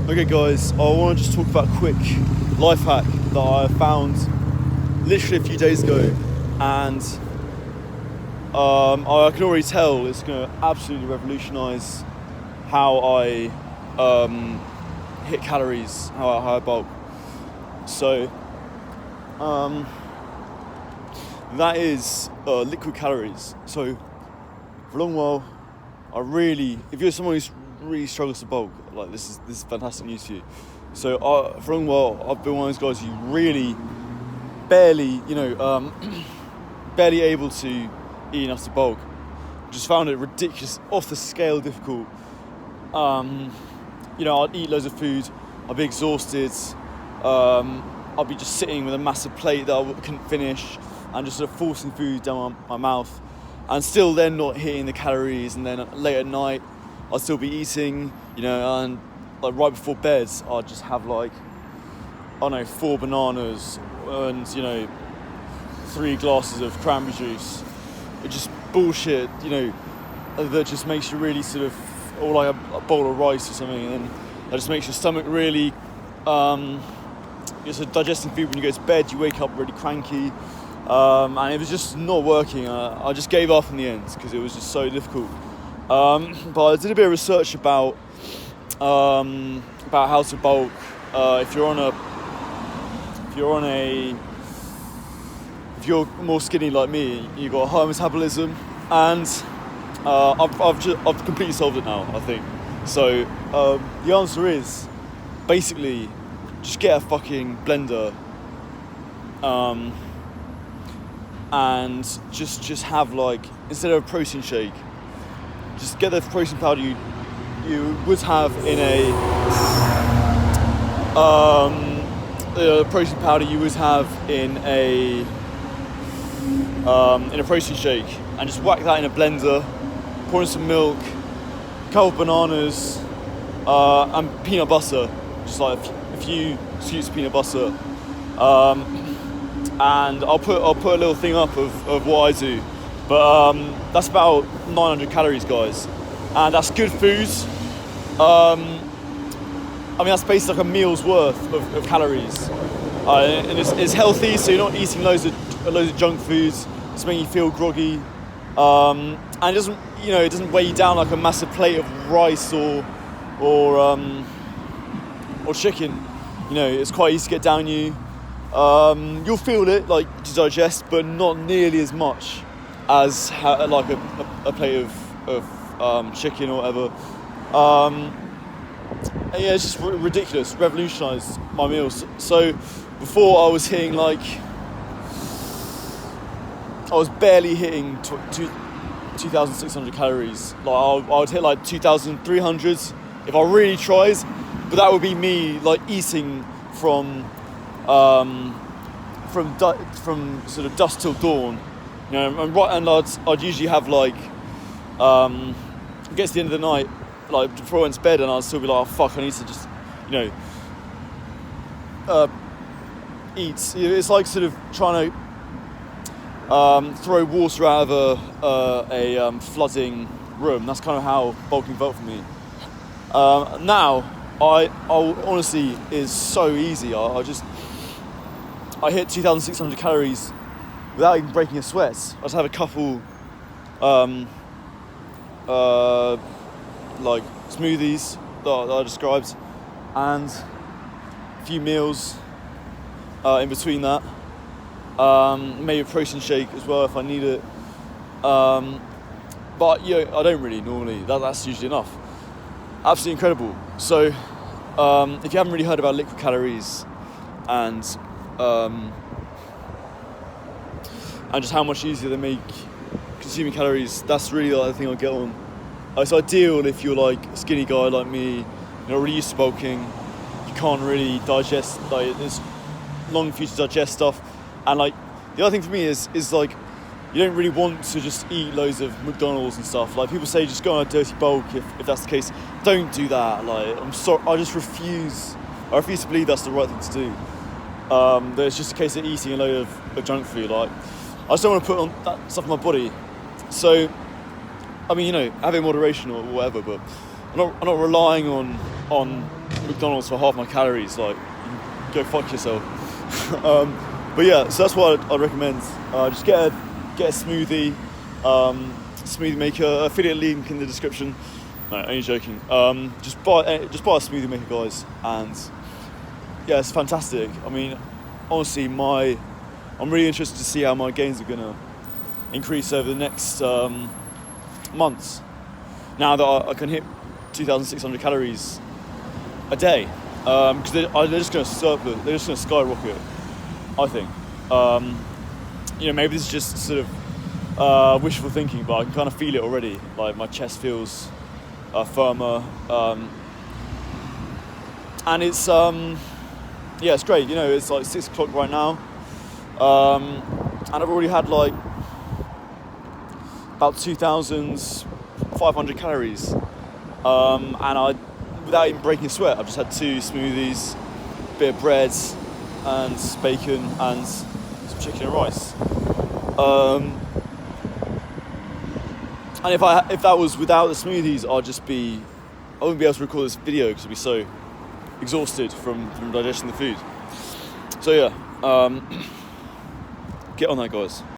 Okay guys, I want to just talk about a quick life hack that I found literally a few days ago, and I can already tell it's going to absolutely revolutionise how I hit calories, how I bulk. So that is liquid calories. So for a long while, if you're someone who's really struggles to bulk, like this is fantastic news for you. So for a long while, I've been one of those guys who really barely able to eat enough to bulk. Just found it ridiculous, off the scale difficult. I'd eat loads of food, I'd be exhausted, I'd be just sitting with a massive plate that I couldn't finish and just sort of forcing food down my mouth, and still then not hitting the calories. And then late at night I'd still be eating, and like right before bed I'd just have 4 bananas and 3 glasses of cranberry juice. It's just bullshit, that just makes you really sort of, or like a bowl of rice or something, and then that just makes your stomach really, you're sort of digesting food when you go to bed, you wake up really cranky, and it was just not working. I just gave up in the end because it was just so difficult. But I did a bit of research about how to bulk. If you're more skinny like me, you've got high metabolism, and I've completely solved it now, I think. So the answer is basically just get a fucking blender, and just have, instead of a protein shake, just get the protein powder you would have in the protein powder you would have in a protein shake, and just whack that in a blender, pour in some milk, a couple of bananas, and peanut butter, just like a few scoops of peanut butter, and I'll put a little thing up of what I do, but that's about 900 calories, guys, and that's good food. That's basically like a meal's worth of calories, and it's healthy, so you're not eating loads of junk foods. It's making you feel groggy, and it doesn't weigh you down like a massive plate of rice or chicken. It's quite easy to get down you. You'll feel it to digest, but not nearly as much as a plate of chicken or whatever. It's just ridiculous. Revolutionised my meals. So before I was hitting I was barely hitting 2,600 calories. I would hit 2,300 if I really tried, but that would be me eating from sort of dusk till dawn, and I'd usually have it gets to the end of the night, before I went to bed, and I'd still be like, oh fuck, I need to just eat. It's like sort of trying to throw water out of a flooding room. That's kind of how bulking felt for me. Now I honestly is so easy. I hit 2,600 calories without even breaking a sweat. I just have a couple smoothies that I described, and a few meals in between that. Maybe a protein shake as well if I need it. But I don't really normally. That's usually enough. Absolutely incredible. So if you haven't really heard about liquid calories and just how much easier they make consuming calories, that's really the thing I'll get on. It's ideal if you're a skinny guy like me, you're really used to bulking, you can't really digest, it's long for you to digest stuff, and the other thing for me is you don't really want to just eat loads of McDonald's and stuff. People say just go on a dirty bulk if that's the case. Don't do that. I'm sorry, I refuse to believe that's the right thing to do. That it's just a case of eating a load of junk food. I just don't want to put on that stuff on my body. So have it in moderation or whatever, but I'm not relying on McDonald's for half my calories. Like, go fuck yourself. But yeah, so that's what I'd recommend. Just get a smoothie. Smoothie maker. Affiliate link in the description. No, only joking. Just buy a smoothie maker, guys, and yeah, it's fantastic. I mean, honestly, I'm really interested to see how my gains are gonna increase over the next months. Now that I can hit 2,600 calories a day, because they're just gonna they're just gonna skyrocket, I think. Maybe this is just sort of wishful thinking, but I can kind of feel it already. Like, my chest feels firmer, and it's it's great. It's like 6 o'clock right now, and I've already had like about 2,500 calories, and without even breaking a sweat, I've just had 2 smoothies, a bit of bread, and bacon, and some chicken and rice. And if that was without the smoothies, I wouldn't be able to record this video because I'd be so exhausted from digesting the food. So yeah, get on that, guys.